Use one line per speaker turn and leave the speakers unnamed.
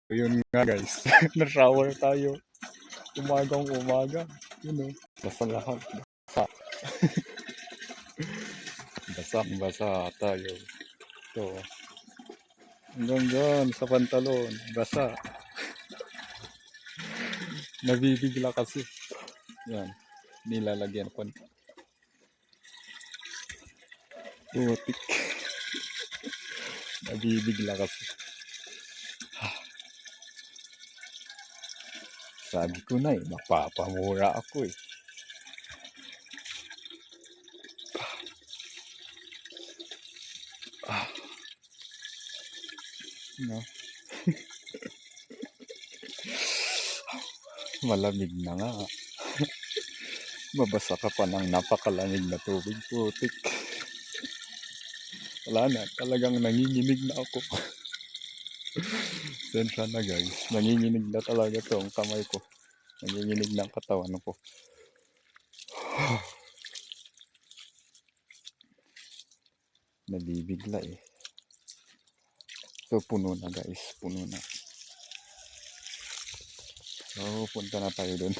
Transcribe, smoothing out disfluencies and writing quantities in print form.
Yun nga guys, na-shower tayo. Umagang umaga. Yun o. Basa lahat. Basa. Basang basa tayo. Ito. Hanggang dyan sa pantalon. Basa. Nabibigla kasi. Yan. Nilalagyan ko. Putik. Nabibigla kasi. Sabi ko na mapapamura ako eh. No. Malamig na nga. Mabasa ka pa ng napakalamig na tubig. Putik. Wala na. Talagang nanginginig na ako. Sensya na guys. Nanginginig na talaga to ang kamay ko. Nanginginig na ang katawan ko. Nabibigla eh. So puno na guys. Puno na. So punta na tayo dun.